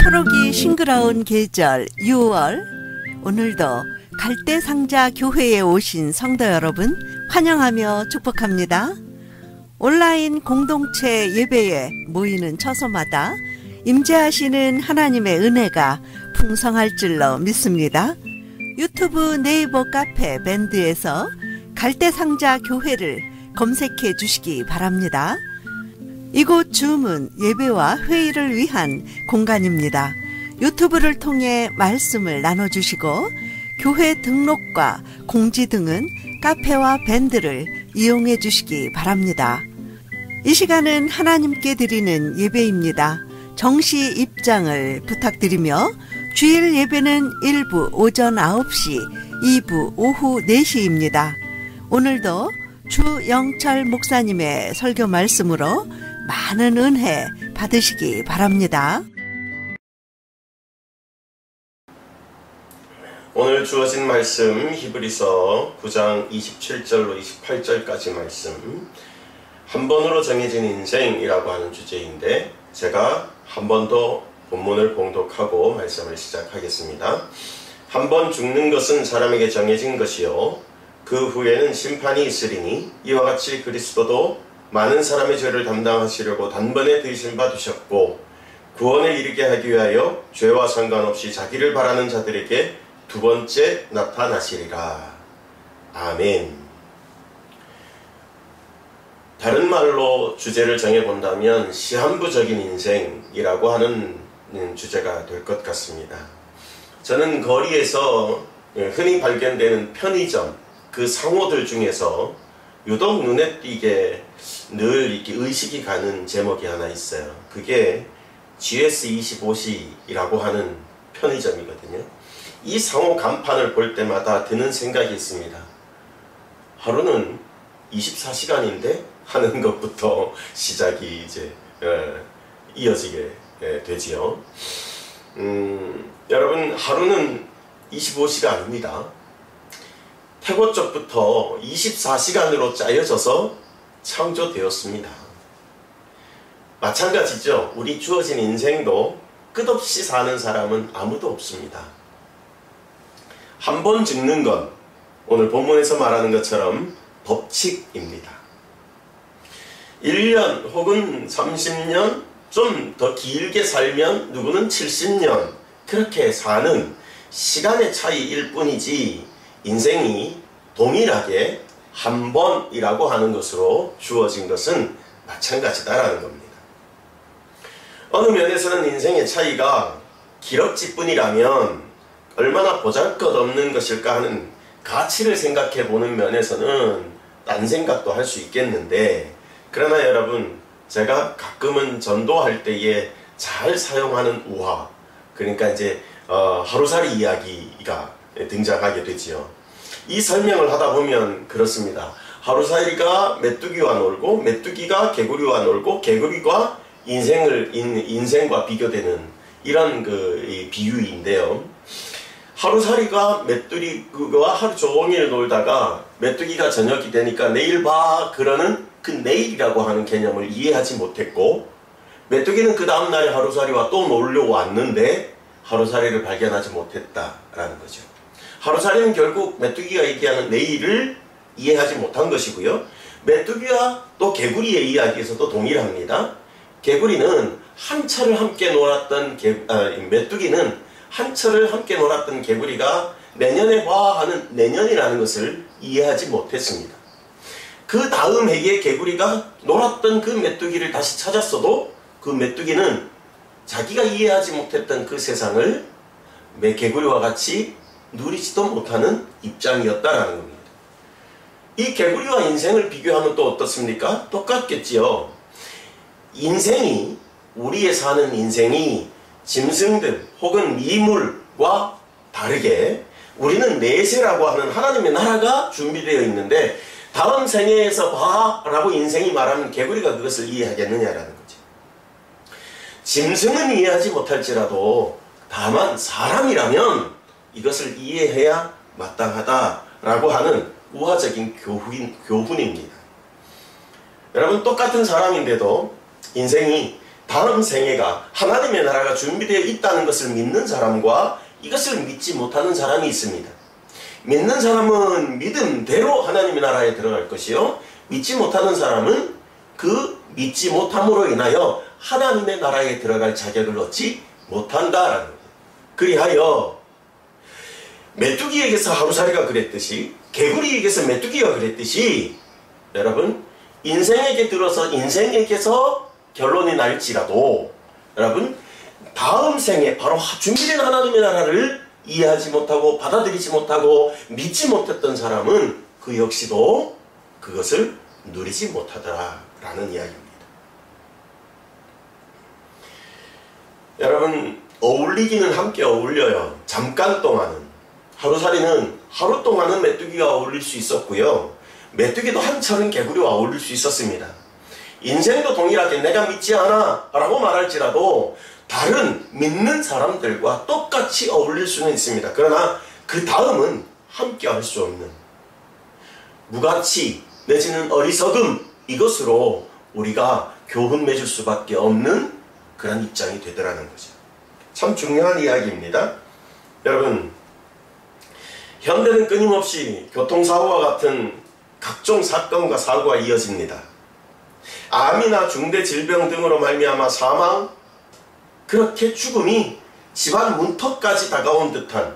초록이 싱그러운 계절 6월, 오늘도 갈대상자 교회에 오신 성도 여러분 환영하며 축복합니다. 온라인 공동체 예배에 모이는 처소마다 임재하시는 하나님의 은혜가 풍성할 줄로 믿습니다. 유튜브, 네이버, 카페, 밴드에서 갈대상자 교회를 검색해 주시기 바랍니다. 이곳 줌은 예배와 회의를 위한 공간입니다. 유튜브를 통해 말씀을 나눠주시고 교회 등록과 공지 등은 카페와 밴드를 이용해 주시기 바랍니다. 이 시간은 하나님께 드리는 예배입니다. 정시 입장을 부탁드리며 주일 예배는 1부 오전 9시, 2부 오후 4시입니다. 오늘도 주영철 목사님의 설교 말씀으로 많은 은혜 받으시기 바랍니다. 오늘 주어진 말씀 히브리서 9장 27절로 28절까지 말씀, 한 번으로 정해진 인생이라고 하는 주제인데 제가 한 번 더 본문을 봉독하고 말씀을 시작하겠습니다. 한 번 죽는 것은 사람에게 정해진 것이요 그 후에는 심판이 있으리니 이와 같이 그리스도도 많은 사람의 죄를 담당하시려고 단번에 대신 받으셨고 구원에 이르게 하기 위하여 죄와 상관없이 자기를 바라는 자들에게 두 번째 나타나시리라. 아멘. 다른 말로 주제를 정해본다면 시한부적인 인생이라고 하는 주제가 될 것 같습니다. 저는 거리에서 흔히 발견되는 편의점, 그 상호들 중에서 유독 눈에 띄게 늘 이렇게 의식이 가는 제목이 하나 있어요. 그게 GS25C이라고 하는 편의점이거든요. 이 상호 간판을 볼 때마다 드는 생각이 있습니다. 하루는 24시간인데 하는 것부터 시작이 이제 이어지게 되지요. 여러분, 하루는 25시간입니다. 태고 쪽부터 24시간으로 짜여져서 창조되었습니다. 마찬가지죠. 우리 주어진 인생도 끝없이 사는 사람은 아무도 없습니다. 한 번 죽는 건 오늘 본문에서 말하는 것처럼 법칙입니다. 1년 혹은 30년, 좀 더 길게 살면 누구는 70년, 그렇게 사는 시간의 차이일 뿐이지 인생이 동일하게 한 번이라고 하는 것으로 주어진 것은 마찬가지다라는 겁니다. 어느 면에서는 인생의 차이가 기럭지 뿐이라면 얼마나 보잘것없는 것일까 하는 가치를 생각해 보는 면에서는 딴 생각도 할 수 있겠는데, 그러나 여러분, 제가 가끔은 전도할 때에 잘 사용하는 우화, 그러니까 이제 하루살이 이야기가 등장하게 되지요. 이 설명을 하다 보면 그렇습니다. 하루살이가 메뚜기와 놀고 메뚜기가 개구리와 놀고 개구리가 인생과 비교되는 이런 이 비유인데요. 하루살이가 메뚜기와 하루 종일 놀다가 메뚜기가 저녁이 되니까 내일 봐 그러는 그 내일이라고 하는 개념을 이해하지 못했고, 메뚜기는 그 다음날에 하루살이와 또 놀려 왔는데 하루살이를 발견하지 못했다라는 거죠. 하루살이는 결국 메뚜기가 얘기하는 내일을 이해하지 못한 것이고요. 메뚜기와 또 개구리의 이야기에서도 동일합니다. 개구리는 한철을 함께 놀았던 메뚜기는 한철을 함께 놀았던 개구리가 내년에 봐 하는 내년이라는 것을 이해하지 못했습니다. 그 다음 해에 개구리가 놀았던 그 메뚜기를 다시 찾았어도 그 메뚜기는 자기가 이해하지 못했던 그 세상을 개구리와 같이 누리지도 못하는 입장이었다라는 겁니다. 이 개구리와 인생을 비교하면 또 어떻습니까? 똑같겠지요. 인생이, 우리의 사는 인생이 짐승들 혹은 미물과 다르게 우리는 내세라고 하는 하나님의 나라가 준비되어 있는데, 다음 생애에서 봐 라고 인생이 말하면 개구리가 그것을 이해하겠느냐라는 거죠. 짐승은 이해하지 못할지라도 다만 사람이라면 이것을 이해해야 마땅하다라고 하는 우화적인 교훈입니다. 여러분, 똑같은 사람인데도 인생이 다음 생애가 하나님의 나라가 준비되어 있다는 것을 믿는 사람과 이것을 믿지 못하는 사람이 있습니다. 믿는 사람은 믿음대로 하나님의 나라에 들어갈 것이요, 믿지 못하는 사람은 그 믿지 못함으로 인하여 하나님의 나라에 들어갈 자격을 얻지 못한다라는 거예요. 그리하여 메뚜기에게서 하루살이가 그랬듯이, 개구리에게서 메뚜기가 그랬듯이, 여러분 인생에게 들어서 인생에게서 결론이 날지라도 여러분 다음 생에 바로 준비된 하나님의 나라를 이해하지 못하고 받아들이지 못하고 믿지 못했던 사람은 그 역시도 그것을 누리지 못하더라라는 이야기입니다. 여러분 어울리기는 함께 어울려요. 잠깐 동안은. 하루살이는 하루 동안은 메뚜기와 어울릴 수 있었고요, 메뚜기도 한철은 개구리와 어울릴 수 있었습니다. 인생도 동일하게 내가 믿지 않아 라고 말할지라도 다른 믿는 사람들과 똑같이 어울릴 수는 있습니다. 그러나 그 다음은 함께 할 수 없는 무가치 내지는 어리석음, 이것으로 우리가 교훈 맺을 수밖에 없는 그런 입장이 되더라는 거죠. 참 중요한 이야기입니다. 여러분 현대는 끊임없이 교통사고와 같은 각종 사건과 사고가 이어집니다. 암이나 중대 질병 등으로 말미암아 사망, 그렇게 죽음이 집안 문턱까지 다가온 듯한,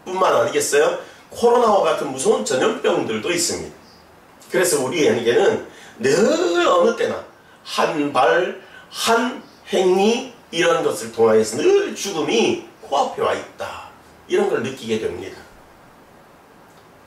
뿐만 아니겠어요? 코로나와 같은 무서운 전염병들도 있습니다. 그래서 우리에게는 늘 어느 때나 한 발, 한 행위, 이런 것을 통하여서 늘 죽음이 코앞에 와 있다, 이런 걸 느끼게 됩니다.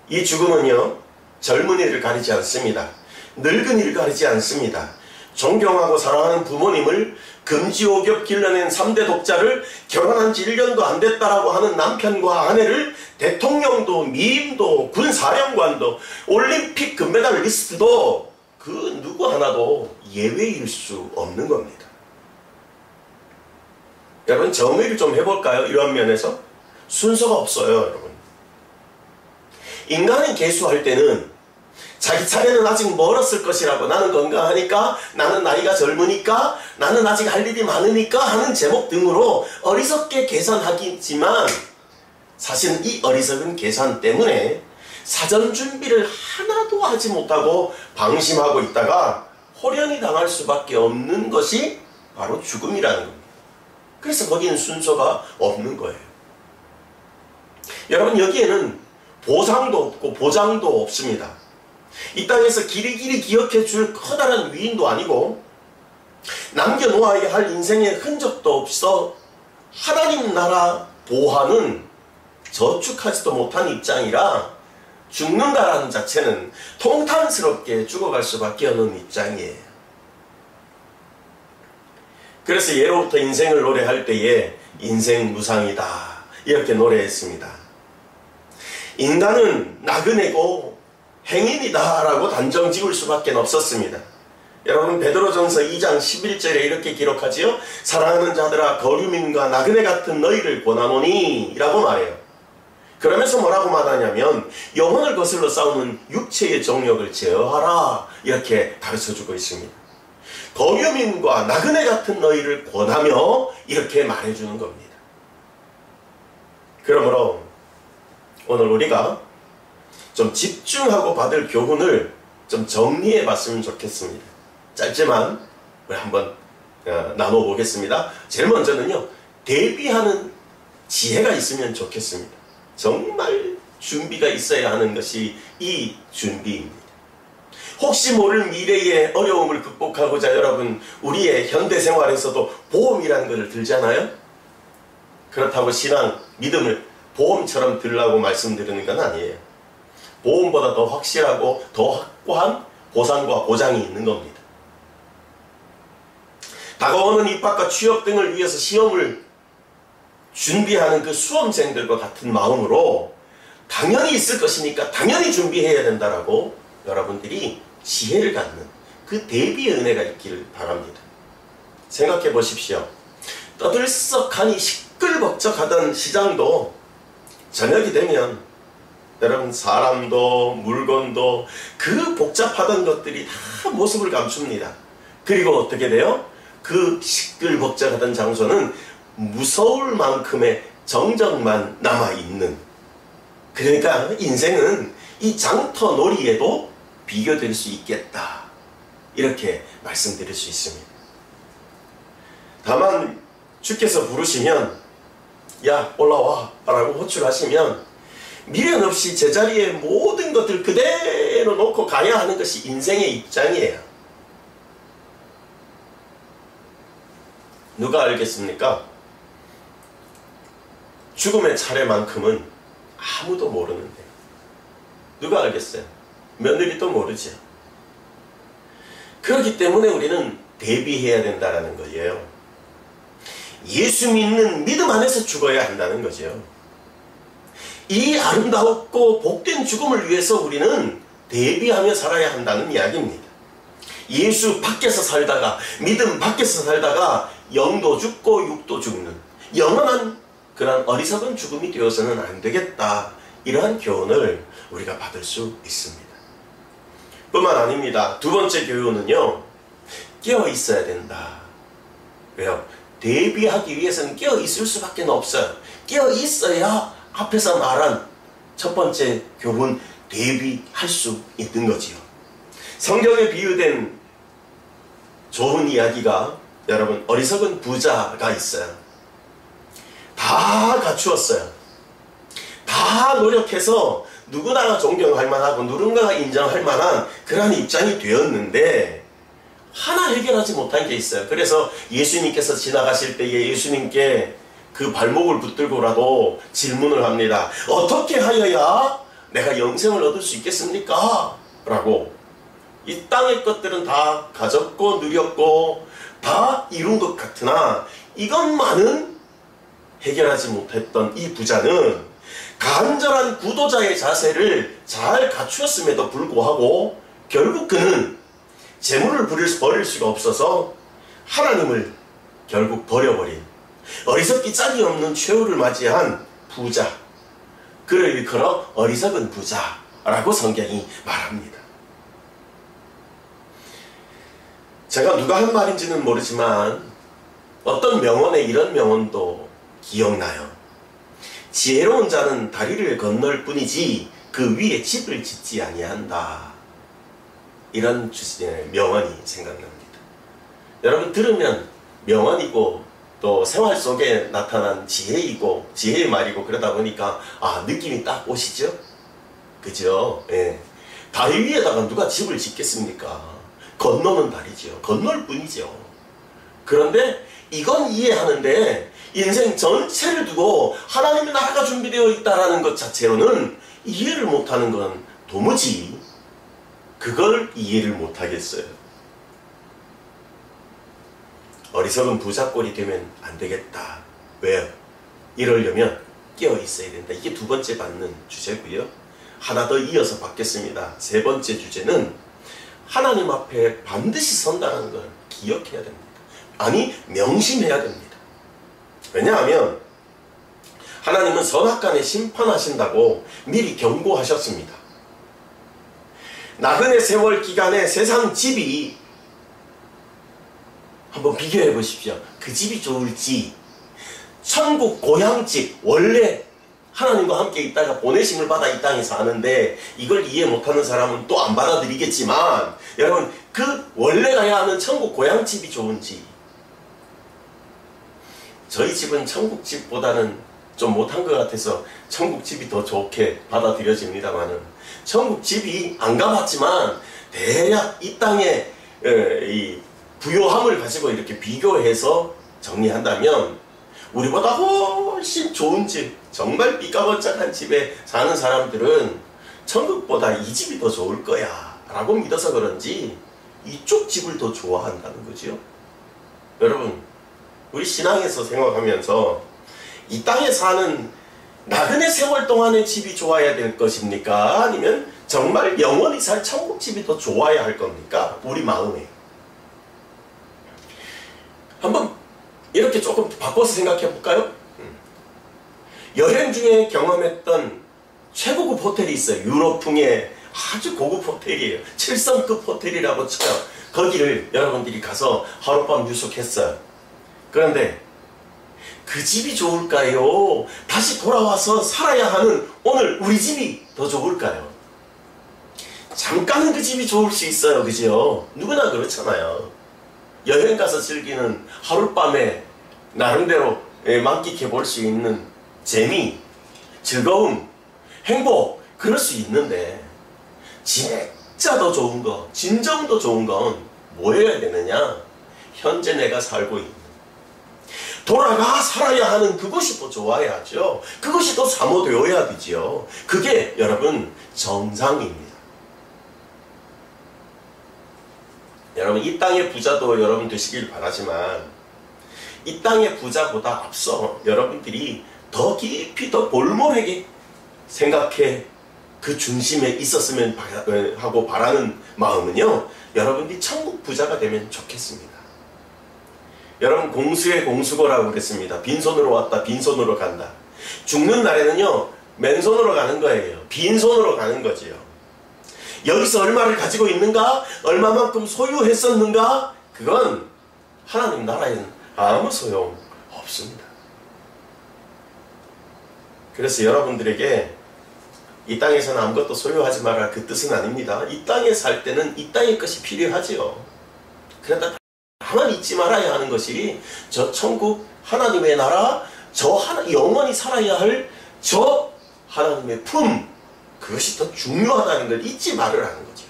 이 죽음은요 젊은이를 가리지 않습니다. 늙은이를 가리지 않습니다. 존경하고 사랑하는 부모님을 금지옥엽 길러낸 3대 독자를 결혼한 지 1년도 안 됐다라고 하는 남편과 아내를 대통령도 미임도 군사령관도 올림픽 금메달리스트도 그 누구 하나도 예외일 수 없는 겁니다. 여러분 정의를 좀 해볼까요? 이런 면에서 순서가 없어요. 여러분 인간이 개수할 때는 자기 차례는 아직 멀었을 것이라고, 나는 건강하니까, 나는 나이가 젊으니까, 나는 아직 할 일이 많으니까 하는 제목 등으로 어리석게 계산하겠지만 사실은 이 어리석은 계산 때문에 사전 준비를 하나도 하지 못하고 방심하고 있다가 호련히 당할 수밖에 없는 것이 바로 죽음이라는 겁니다. 그래서 거기는 순서가 없는 거예요. 여러분 여기에는 보상도 없고 보장도 없습니다. 이 땅에서 길이길이 기억해 줄 커다란 위인도 아니고 남겨놓아야 할 인생의 흔적도 없어 하나님 나라 보화는 저축하지도 못한 입장이라 죽는다라는 자체는 통탄스럽게 죽어갈 수밖에 없는 입장이에요. 그래서 예로부터 인생을 노래할 때에 인생 무상이다 이렇게 노래했습니다. 인간은 나그네고 행인이다 라고 단정 지을 수밖에 없었습니다. 여러분 베드로전서 2장 11절에 이렇게 기록하지요. 사랑하는 자들아 거류민과 나그네 같은 너희를 권하노니 라고 말해요. 그러면서 뭐라고 말하냐면 영혼을 거슬러 싸우는 육체의 정욕을 제어하라 이렇게 가르쳐주고 있습니다. 거류민과 나그네 같은 너희를 권하며 이렇게 말해주는 겁니다. 그러므로 오늘 우리가 좀 집중하고 받을 교훈을 좀 정리해 봤으면 좋겠습니다. 짧지만 우리 한번 나눠보겠습니다. 제일 먼저는요, 대비하는 지혜가 있으면 좋겠습니다. 정말 준비가 있어야 하는 것이 이 준비입니다. 혹시 모를 미래의 어려움을 극복하고자 여러분 우리의 현대생활에서도 보험이라는 것을 들잖아요. 그렇다고 신앙, 믿음을 보험처럼 들라고 말씀드리는 건 아니에요. 보험보다 더 확실하고 더 확고한 보상과 보장이 있는 겁니다. 다가오는 입학과 취업 등을 위해서 시험을 준비하는 그 수험생들과 같은 마음으로 당연히 있을 것이니까 당연히 준비해야 된다라고 여러분들이 지혜를 갖는 그 대비의 은혜가 있기를 바랍니다. 생각해 보십시오. 떠들썩하니 시끌벅적하던 시장도 저녁이 되면 여러분 사람도 물건도 그 복잡하던 것들이 다 모습을 감춥니다. 그리고 어떻게 돼요? 그 시끌벅적하던 장소는 무서울 만큼의 정적만 남아있는, 그러니까 인생은 이 장터놀이에도 비교될 수 있겠다, 이렇게 말씀드릴 수 있습니다. 다만 주께서 부르시면 야 올라와 라고 호출하시면 미련 없이 제자리에 모든 것들 그대로 놓고 가야 하는 것이 인생의 입장이에요. 누가 알겠습니까? 죽음의 차례만큼은 아무도 모르는데 누가 알겠어요? 며느리도 모르죠. 그렇기 때문에 우리는 대비해야 된다는 거예요. 예수 믿는 믿음 안에서 죽어야 한다는 거죠. 이 아름답고 복된 죽음을 위해서 우리는 대비하며 살아야 한다는 이야기입니다. 예수 밖에서 살다가, 믿음 밖에서 살다가 영도 죽고 육도 죽는 영원한 그런 어리석은 죽음이 되어서는 안 되겠다, 이러한 교훈을 우리가 받을 수 있습니다. 뿐만 아닙니다. 두 번째 교훈은요, 깨어 있어야 된다. 왜요? 대비하기 위해서는 깨어 있을 수밖에 없어요. 깨어 있어야 앞에서 말한 첫 번째 교훈, 대비할 수 있는 거지요. 성경에 비유된 좋은 이야기가, 여러분, 어리석은 부자가 있어요. 다 갖추었어요. 다 노력해서 누구나 존경할 만하고 누군가가 인정할 만한 그러한 입장이 되었는데 하나 해결하지 못한 게 있어요. 그래서 예수님께서 지나가실 때에 예수님께 그 발목을 붙들고라도 질문을 합니다. 어떻게 하여야 내가 영생을 얻을 수 있겠습니까? 라고. 이 땅의 것들은 다 가졌고 누렸고 다 이룬 것 같으나 이것만은 해결하지 못했던 이 부자는 간절한 구도자의 자세를 잘 갖추었음에도 불구하고 결국 그는 재물을 버릴 수가 없어서 하나님을 결국 버려버린 어리석기 짝이 없는 최후를 맞이한 부자, 그를 일컬어 어리석은 부자라고 성경이 말합니다. 제가 누가 한 말인지는 모르지만 어떤 명언에 이런 명언도 기억나요. 지혜로운 자는 다리를 건널 뿐이지 그 위에 집을 짓지 아니한다. 이런 명언이 생각납니다. 여러분 들으면 명언이고 또 생활 속에 나타난 지혜이고 지혜의 말이고 그러다 보니까 느낌이 딱 오시죠? 그죠? 예. 다리 위에다가 누가 집을 짓겠습니까? 건너는 다리죠. 건널 뿐이죠. 그런데 이건 이해하는데 인생 전체를 두고 하나님의 나라가 준비되어 있다는 것 자체로는 이해를 못하는 건 도무지 그걸 이해를 못하겠어요. 어리석은 부자꼴이 되면 안 되겠다. 왜요? 이러려면 깨어 있어야 된다. 이게 두 번째 받는 주제고요. 하나 더 이어서 받겠습니다. 세 번째 주제는 하나님 앞에 반드시 선다는 걸 기억해야 됩니다. 아니, 명심해야 됩니다. 왜냐하면 하나님은 선악간에 심판하신다고 미리 경고하셨습니다. 나그네 세월 기간에 세상 집이 한번 비교해 보십시오. 그 집이 좋을지, 천국 고향집, 원래 하나님과 함께 있다가 보내심을 받아 이 땅에 사는데 이걸 이해 못하는 사람은 또 안 받아들이겠지만, 여러분 그 원래 가야 하는 천국 고향집이 좋은지, 저희 집은 천국집보다는 좀 못한 것 같아서 천국집이 더 좋게 받아들여집니다만은, 천국집이 안 가봤지만 대략 이 땅에 이 부요함을 가지고 이렇게 비교해서 정리한다면 우리보다 훨씬 좋은 집, 정말 삐까번쩍한 집에 사는 사람들은 천국보다 이 집이 더 좋을 거야 라고 믿어서 그런지 이쪽 집을 더 좋아한다는 거죠. 여러분, 우리 신앙에서 생각하면서 이 땅에 사는 나그네 세월 동안의 집이 좋아야 될 것입니까? 아니면 정말 영원히 살 천국집이 더 좋아야 할 겁니까? 우리 마음에. 한번 이렇게 조금 바꿔서 생각해 볼까요? 여행 중에 경험했던 최고급 호텔이 있어요. 유럽풍의 아주 고급 호텔이에요. 7성급 호텔이라고 쳐요. 거기를 여러분들이 가서 하룻밤 유숙했어요. 그런데 그 집이 좋을까요? 다시 돌아와서 살아야 하는 오늘 우리 집이 더 좋을까요? 잠깐은 그 집이 좋을 수 있어요. 그죠? 누구나 그렇잖아요. 여행 가서 즐기는 하룻밤에 나름대로 만끽해 볼 수 있는 재미, 즐거움, 행복, 그럴 수 있는데 진짜 더 좋은 거, 진정 더 좋은 건 뭐여야 되느냐? 현재 내가 살고 있는, 돌아가 살아야 하는 그것이 더 좋아야죠. 그것이 더 사모되어야 되지요. 그게 여러분 정상입니다. 여러분 이 땅의 부자도 여러분 되시길 바라지만 이 땅의 부자보다 앞서 여러분들이 더 깊이 더 볼모하게 생각해 그 중심에 있었으면 하고 바라는 마음은요, 여러분들이 천국 부자가 되면 좋겠습니다. 여러분 공수의 공수거라고 그랬습니다. 빈손으로 왔다 빈손으로 간다. 죽는 날에는요 맨손으로 가는 거예요. 빈손으로 가는 거지요. 여기서 얼마를 가지고 있는가, 얼마만큼 소유했었는가, 그건 하나님 나라에는 아무 소용 없습니다. 그래서 여러분들에게 이 땅에서는 아무것도 소유하지 마라, 그 뜻은 아닙니다. 이 땅에 살 때는 이 땅의 것이 필요하지요. 그러다 다만 잊지 말아야 하는 것이 저 천국 하나님의 나라, 영원히 살아야 할 저 하나님의 품, 그것이 더 중요하다는 걸 잊지 말으라는 거죠.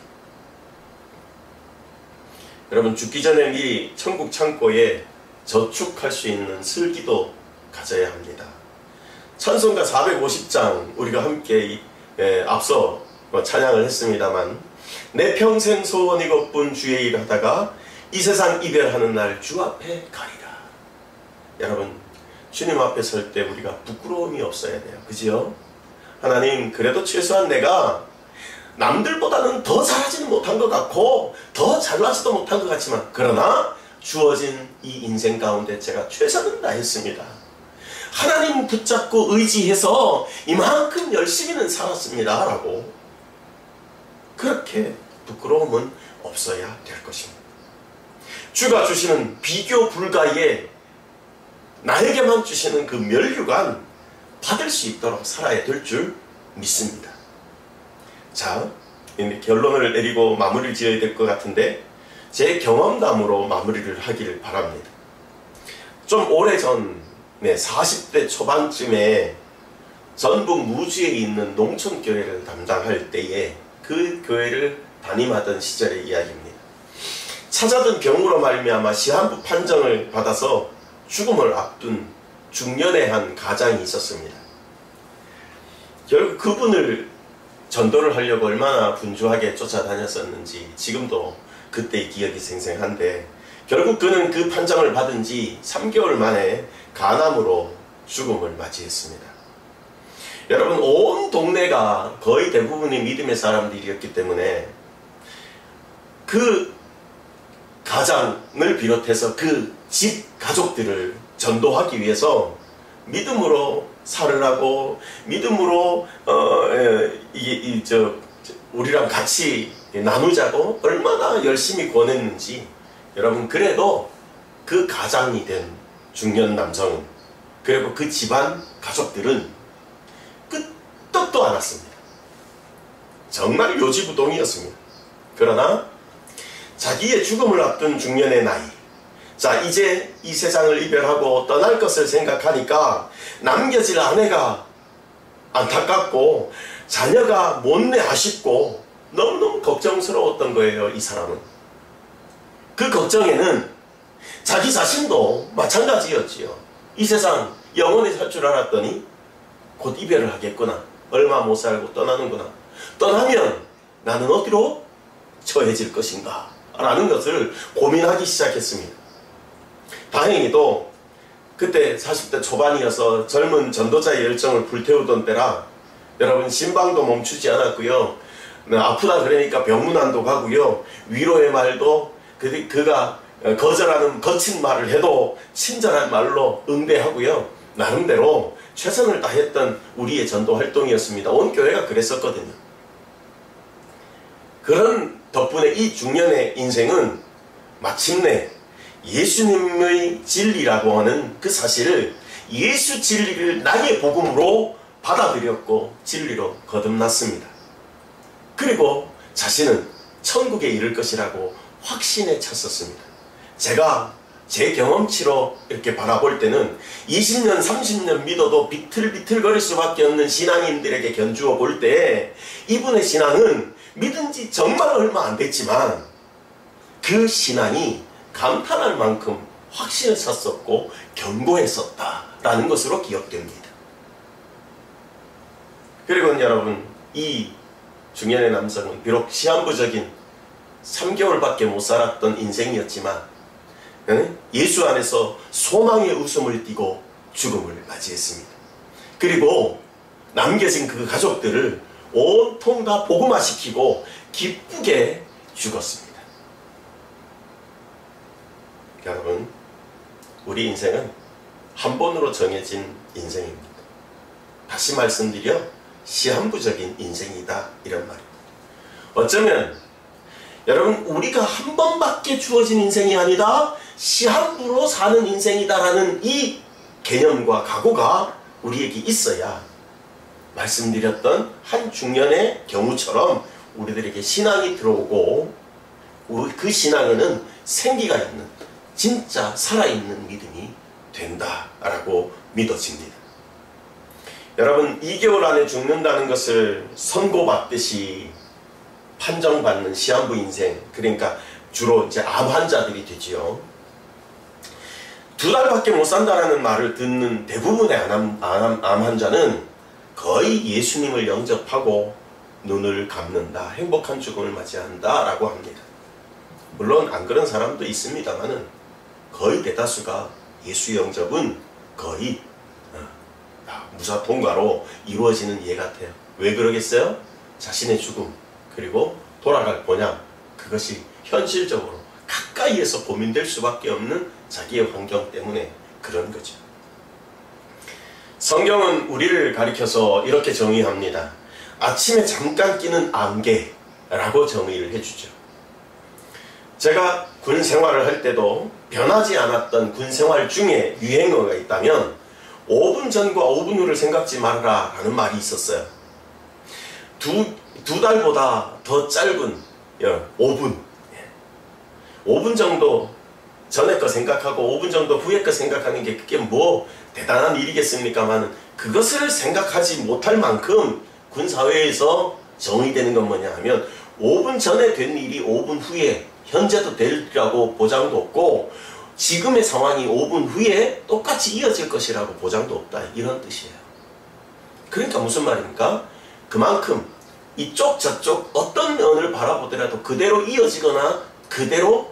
여러분 죽기 전에 이 천국 창고에 저축할 수 있는 슬기도 가져야 합니다. 찬송가 450장 우리가 함께 앞서 찬양을 했습니다만, 내 평생 소원 이것뿐 주의 일 하다가 이 세상 이별하는 날 주 앞에 가리라. 여러분 주님 앞에 설 때 우리가 부끄러움이 없어야 돼요. 그지요? 하나님, 그래도 최소한 내가 남들보다는 더 잘하지는 못한 것 같고 더 잘나지도 못한 것 같지만, 그러나 주어진 이 인생 가운데 제가 최선을 다했습니다. 하나님 붙잡고 의지해서 이만큼 열심히는 살았습니다 라고, 그렇게 부끄러움은 없어야 될 것입니다. 주가 주시는 비교 불가의, 나에게만 주시는 그 면류관 받을 수 있도록 살아야 될 줄 믿습니다. 자, 결론을 내리고 마무리를 지어야 될 것 같은데 제 경험담으로 마무리를 하기를 바랍니다. 좀 오래전 40대 초반쯤에 전북 무주에 있는 농촌교회를 담당할 때에 그 교회를 담임하던 시절의 이야기입니다. 찾아든 병으로 말미암아 시한부 판정을 받아서 죽음을 앞둔 중년의 한 가장이 있었습니다. 결국 그분을 전도를 하려고 얼마나 분주하게 쫓아다녔었는지 지금도 그때의 기억이 생생한데, 결국 그는 그 판정을 받은 지 3개월 만에 간암으로 죽음을 맞이했습니다. 여러분 온 동네가 거의 대부분이 믿음의 사람들이었기 때문에 그 가장을 비롯해서 그 집 가족들을 전도하기 위해서 믿음으로 살으라고, 믿음으로 우리랑 같이 나누자고 얼마나 열심히 권했는지, 여러분 그래도 그 가장이 된 중년 남성은, 그리고 그 집안 가족들은 끄떡도 안 왔습니다. 정말 요지부동이었습니다. 그러나 자기의 죽음을 앞둔 중년의 나이, 자 이제 이 세상을 이별하고 떠날 것을 생각하니까 남겨질 아내가 안타깝고 자녀가 못내 아쉽고 너무너무 걱정스러웠던 거예요. 이 사람은. 그 걱정에는 자기 자신도 마찬가지였지요. 이 세상 영원히 살 줄 알았더니 곧 이별을 하겠구나, 얼마 못 살고 떠나는구나, 떠나면 나는 어디로 처해질 것인가 라는 것을 고민하기 시작했습니다. 다행히도 그때 40대 초반이어서 젊은 전도자의 열정을 불태우던 때라 여러분 신방도 멈추지 않았고요, 아프다 그러니까 병문안도 가고요, 위로의 말도 그가 거절하는 거친 말을 해도 친절한 말로 응대하고요, 나름대로 최선을 다했던 우리의 전도 활동이었습니다. 온 교회가 그랬었거든요. 그런 덕분에 이 중년의 인생은 마침내 예수님의 진리라고 하는 그 사실을, 예수 진리를 나의 복음으로 받아들였고 진리로 거듭났습니다. 그리고 자신은 천국에 이를 것이라고 확신에 찼었습니다. 제가 제 경험치로 이렇게 바라볼 때는 20년 30년 믿어도 비틀비틀거릴 수밖에 없는 신앙인들에게 견주어 볼 때 이분의 신앙은 믿은 지 정말 얼마 안 됐지만 그 신앙이 감탄할 만큼 확신을 찼었고 견고했었다라는 것으로 기억됩니다. 그리고 여러분, 이 중년의 남성은 비록 시한부적인 3개월밖에 못 살았던 인생이었지만 예수 안에서 소망의 웃음을 띠고 죽음을 맞이했습니다. 그리고 남겨진 그 가족들을 온통 다 복음화시키고 기쁘게 죽었습니다. 여러분, 우리 인생은 한 번으로 정해진 인생입니다. 다시 말씀드려 시한부적인 인생이다, 이런 말입니다. 어쩌면 여러분, 우리가 한 번밖에 주어진 인생이 아니다, 시한부로 사는 인생이다라는 이 개념과 각오가 우리에게 있어야 말씀드렸던 한 중년의 경우처럼 우리들에게 신앙이 들어오고 그 신앙에는 생기가 있는, 진짜 살아있는 믿음이 된다라고 믿어집니다. 여러분, 2개월 안에 죽는다는 것을 선고받듯이 판정받는 시한부 인생, 그러니까 주로 이제 암 환자들이 되지요. 2달밖에 못 산다라는 말을 듣는 대부분의 암 환자는 거의 예수님을 영접하고 눈을 감는다, 행복한 죽음을 맞이한다 라고 합니다. 물론 안 그런 사람도 있습니다만은 거의 대다수가 예수 영접은 거의 무사 통과로 이루어지는 예 같아요. 왜 그러겠어요? 자신의 죽음, 그리고 돌아갈 본향, 그것이 현실적으로 가까이에서 고민될 수밖에 없는 자기의 환경 때문에 그런 거죠. 성경은 우리를 가리켜서 이렇게 정의합니다. 아침에 잠깐 끼는 안개라고 정의를 해주죠. 제가 군 생활을 할 때도 변하지 않았던 군 생활 중에 유행어가 있다면 5분 전과 5분 후를 생각지 말아라 라는 말이 있었어요. 두 달보다 더 짧은 5분 5분 정도 전에 거 생각하고 5분 정도 후에 거 생각하는 게 그게 뭐 대단한 일이겠습니까만, 그것을 생각하지 못할 만큼 군사회에서 정의되는 건 뭐냐 하면 5분 전에 된 일이 5분 후에 현재도 되리라고 보장도 없고 지금의 상황이 5분 후에 똑같이 이어질 것이라고 보장도 없다, 이런 뜻이에요. 그러니까 무슨 말입니까? 그만큼 이쪽 저쪽 어떤 면을 바라보더라도 그대로 이어지거나 그대로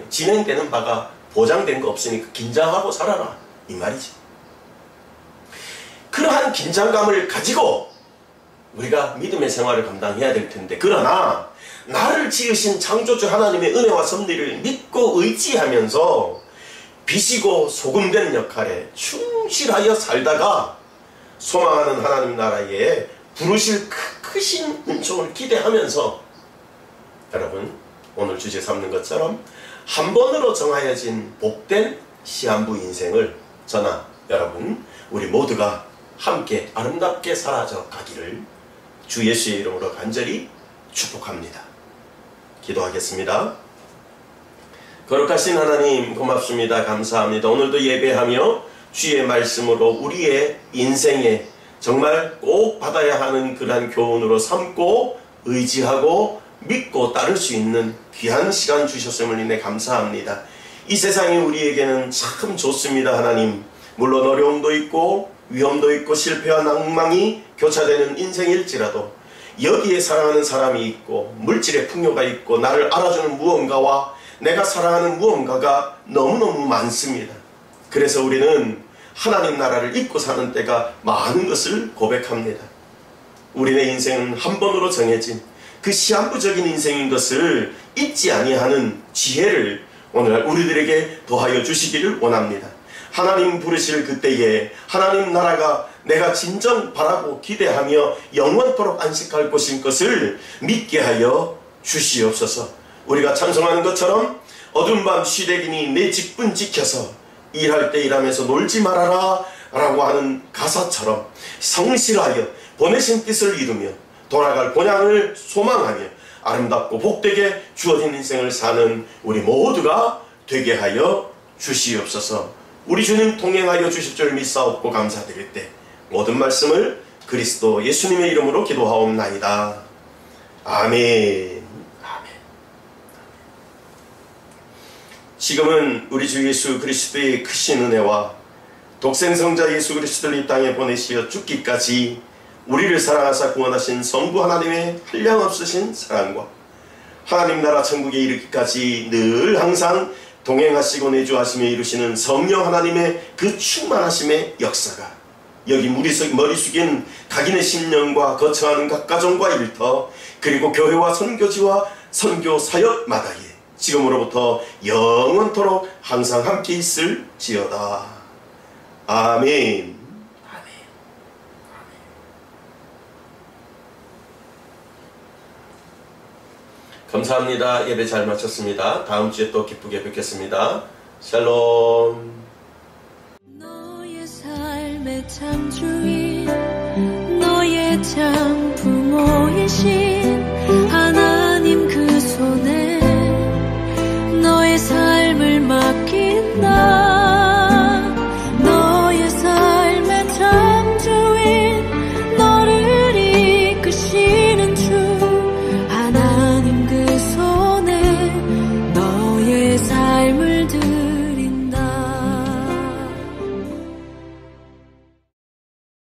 진행되는 바가 보장된 거 없으니까 긴장하고 살아라, 이 말이죠. 그러한 긴장감을 가지고 우리가 믿음의 생활을 감당해야 될 텐데, 그러나 나를 지으신 창조주 하나님의 은혜와 섭리를 믿고 의지하면서 빛이고 소금되는 역할에 충실하여 살다가 소망하는 하나님 나라에 부르실 크신 은총을 기대하면서, 여러분 오늘 주제 삼는 것처럼 한 번으로 정하여진 복된 시한부 인생을 저나 여러분 우리 모두가 함께 아름답게 살아져 가기를 주 예수의 이름으로 간절히 축복합니다. 기도하겠습니다. 거룩하신 하나님, 고맙습니다. 감사합니다. 오늘도 예배하며 주의 말씀으로 우리의 인생에 정말 꼭 받아야 하는 그러한 교훈으로 삼고 의지하고 믿고 따를 수 있는 귀한 시간 주셨음을 인해 감사합니다. 이 세상이 우리에게는 참 좋습니다. 하나님, 물론 어려움도 있고 위험도 있고 실패와 낭망이 교차되는 인생일지라도 여기에 사랑하는 사람이 있고 물질의 풍요가 있고 나를 알아주는 무언가와 내가 사랑하는 무언가가 너무너무 많습니다. 그래서 우리는 하나님 나라를 잊고 사는 때가 많은 것을 고백합니다. 우리의 인생은 한 번으로 정해진 그 시한부적인 인생인 것을 잊지 아니하는 지혜를 오늘 우리들에게 더하여 주시기를 원합니다. 하나님 부르실 그때에 하나님 나라가 내가 진정 바라고 기대하며 영원토록 안식할 곳인 것을 믿게 하여 주시옵소서. 우리가 찬송하는 것처럼 어두운 밤 시래기니 내 직분 지켜서 일할 때 일하면서 놀지 말아라 라고 하는 가사처럼 성실하여 보내신 뜻을 이루며 돌아갈 본향을 소망하며 아름답고 복되게 주어진 인생을 사는 우리 모두가 되게 하여 주시옵소서. 우리 주님 통행하여 주실 줄 믿사옵고 감사드릴 때 모든 말씀을 그리스도 예수님의 이름으로 기도하옵나이다. 아멘. 아멘. 지금은 우리 주 예수 그리스도의 크신 은혜와 독생성자 예수 그리스도를 이 땅에 보내시어 죽기까지 우리를 사랑하사 구원하신 성부 하나님의 한량없으신 사랑과 하나님 나라 천국에 이르기까지 늘 항상 동행하시고 내주하시며 이루시는 성령 하나님의 그 충만하심의 역사가 여기 머리 숙인 각인의 심령과 거처하는 각 가정과 일터 그리고 교회와 선교지와 선교 사역마다에 지금으로부터 영원토록 항상 함께 있을지어다. 아멘. 감사합니다. 예배 잘 마쳤습니다. 다음 주에 또 기쁘게 뵙겠습니다. 샬롬. 너의 삶의 창조인 너의 참 부모이신 하나님 그 손에 너의 삶을 맡긴다.